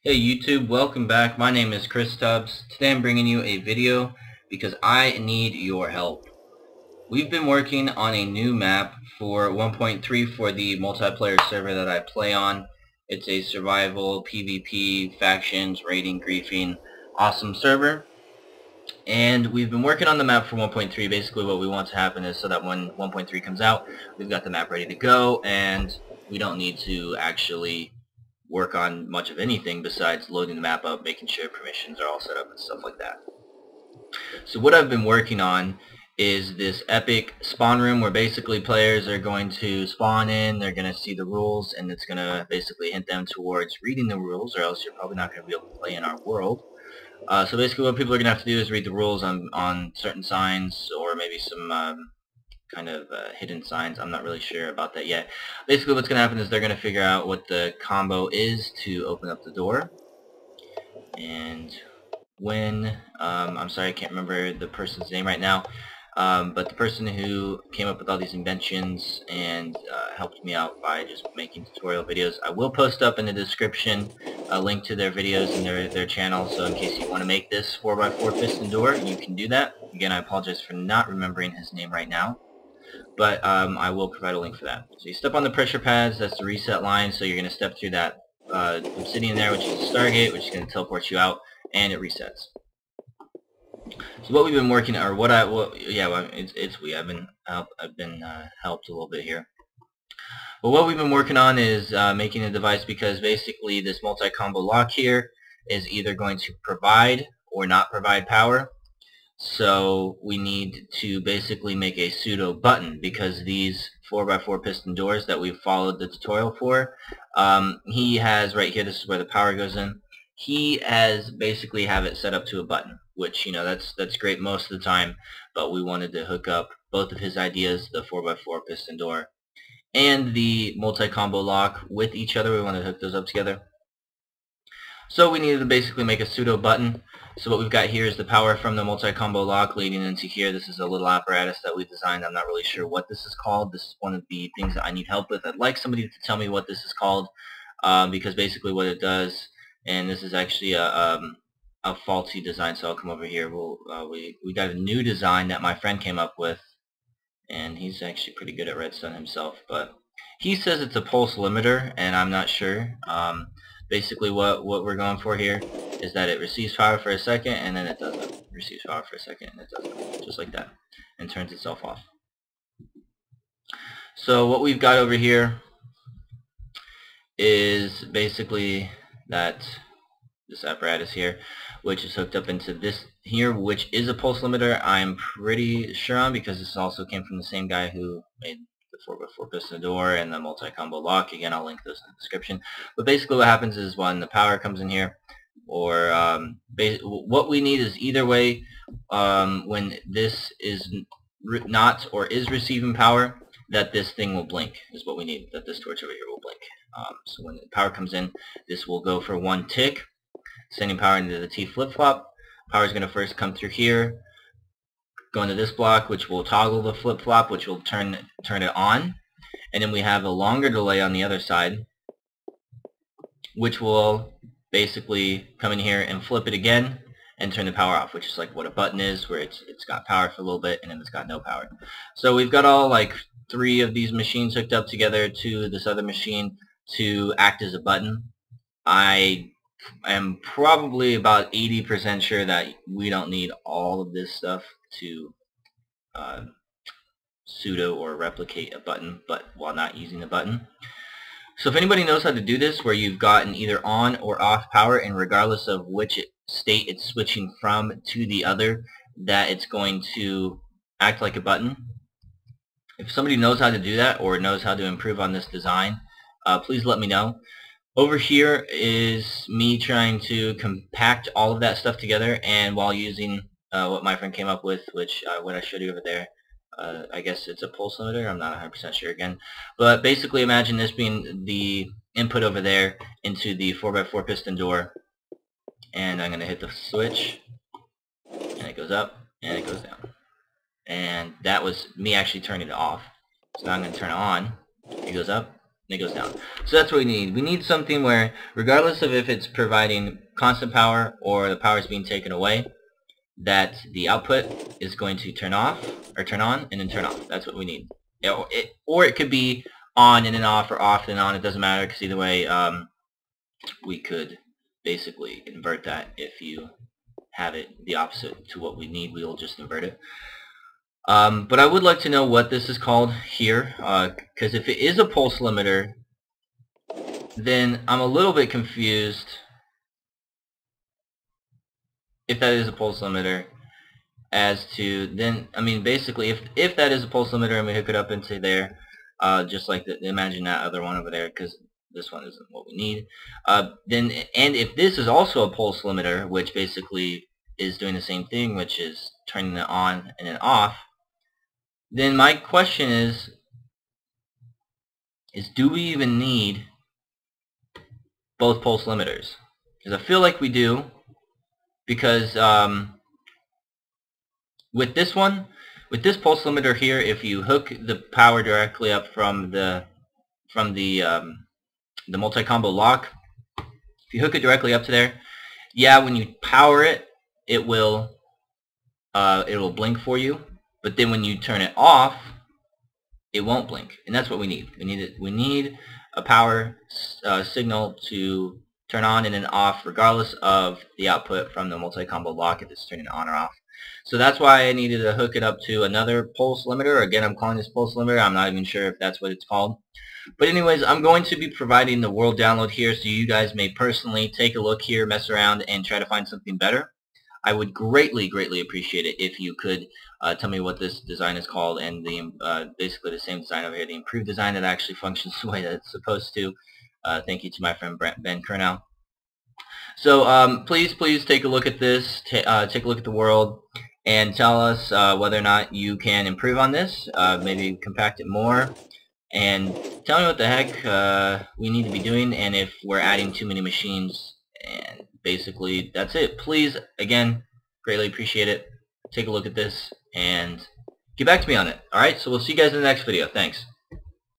Hey YouTube, welcome back. My name is Chris Tubbs. Today I'm bringing you a video because I need your help. We've been working on a new map for 1.3 for the multiplayer server that I play on. It's a survival, PvP, factions, raiding, griefing, awesome server. And we've been working on the map for 1.3. Basically what we want to happen is so that when 1.3 comes out, we've got the map ready to go and we don't need to actually work on much of anything besides loading the map up, making sure permissions are all set up and stuff like that. So what I've been working on is this epic spawn room where basically players are going to spawn in, they're going to see the rules, and it's going to basically hint them towards reading the rules, or else you're probably not going to be able to play in our world. So basically what people are going to have to do is read the rules on certain signs, or maybe some kind of hidden signs. I'm not really sure about that yet. Basically what's going to happen is they're going to figure out what the combo is to open up the door. And when, I'm sorry I can't remember the person's name right now, but the person who came up with all these inventions and helped me out by just making tutorial videos, I will post up in the description a link to their videos and their channel, so in case you want to make this 4x4 piston door, you can do that. Again, I apologize for not remembering his name right now, but I will provide a link for that. So you step on the pressure pads, that's the reset line, so you're going to step through that obsidian there, which is the Stargate, which is going to teleport you out, and it resets. So what we've been working, or I've been helped a little bit here. But what we've been working on is making a device, because basically this multi-combo lock here is either going to provide or not provide power. So we need to basically make a pseudo button, because these 4x4 piston doors that we've followed the tutorial for, he has right here, this is where the power goes in. He has basically have it set up to a button, which, you know, that's great most of the time, but we wanted to hook up both of his ideas, the 4x4 piston door and the multi-combo lock, with each other. We wanted to hook those up together. So we needed to basically make a pseudo button. So what we've got here is the power from the multi-combo lock leading into here. This is a little apparatus that we designed. I'm not really sure what this is called. This is one of the things that I need help with. I'd like somebody to tell me what this is called, because basically what it does, and this is actually a faulty design, so I'll come over here. We got a new design that my friend came up with, and he's actually pretty good at Redstone himself, but he says it's a pulse limiter, and I'm not sure. Basically what we're going for here is that it receives power for a second and then it doesn't. Receives power for a second and it doesn't. Just like that. And turns itself off. So what we've got over here is basically this apparatus here, which is hooked up into this here, which is a pulse limiter. I'm pretty sure on, because this also came from the same guy who made the 4x4 piston door and the multi-combo lock. Again, I'll link those in the description. But basically what happens is when the power comes in here, or what we need is either way, when this is not or is receiving power, that this thing will blink is what we need, that this torch over here will blink. So when the power comes in, this will go for one tick, sending power into the tflip-flop. Power is going to first come through here, go into this block, which will toggle the flip-flop, which will turn it on. And then we have a longer delay on the other side, which will basically come in here and flip it again and turn the power off, which is like what a button is, where it's got power for a little bit and then it's got no power. So we've got all like 3 of these machines hooked up together to this other machine to act as a button. I am probably about 80% sure that we don't need all of this stuff to pseudo or replicate a button, but while not using a button. So if anybody knows how to do this, where you've gotten either on or off power, and regardless of which state it's switching from to the other, that it's going to act like a button. If somebody knows how to do that or knows how to improve on this design, please let me know. Over here is me trying to compact all of that stuff together, and while using what my friend came up with, which what I showed you over there, I guess it's a pulse limiter, I'm not 100% sure again. But basically imagine this being the input over there into the 4x4 piston door, and I'm going to hit the switch, and it goes up, and it goes down. And that was me actually turning it off. So now I'm going to turn it on, it goes up, and it goes down. So that's what we need. We need something where, regardless of if it's providing constant power or the power is being taken away, that the output is going to turn off, or turn on, and then turn off. That's what we need. Or it could be on and then off, or off and on. It doesn't matter, because either way, we could basically invert that. If you have it the opposite to what we need, we will just invert it. But I would like to know what this is called here, because if it is a pulse limiter, then I'm a little bit confused if that is a pulse limiter as to, then, I mean, basically, if that is a pulse limiter and we hook it up into there, just like imagine that other one over there, because this one isn't what we need, then, and if this is also a pulse limiter, which basically is doing the same thing, which is turning it on and then off, then my question is do we even need both pulse limiters? Because I feel like we do, because with this one, with this pulse limiter here, if you hook the power directly up from the multi-combo lock, if you hook it directly up to there, yeah, when you power it, it will blink for you. But then when you turn it off, it won't blink, and that's what we need. We need a power signal to turn on and then off, regardless of the output from the multi-combo lock, if it's turning on or off. So that's why I needed to hook it up to another pulse limiter. Again, I'm calling this pulse limiter. I'm not even sure if that's what it's called. But anyways, I'm going to be providing the world download here, so you guys may personally take a look here, mess around, and try to find something better. I would greatly, greatly appreciate it if you could tell me what this design is called, and the basically the same design over here, the improved design that actually functions the way that it's supposed to. Thank you to my friend Ben Kernow. So please take a look at this, take a look at the world, and tell us whether or not you can improve on this, maybe compact it more, and tell me what the heck we need to be doing, and if we're adding too many machines. And basically that's it. Please, again, greatly appreciate it. Take a look at this and get back to me on it. Alright, so we'll see you guys in the next video. Thanks.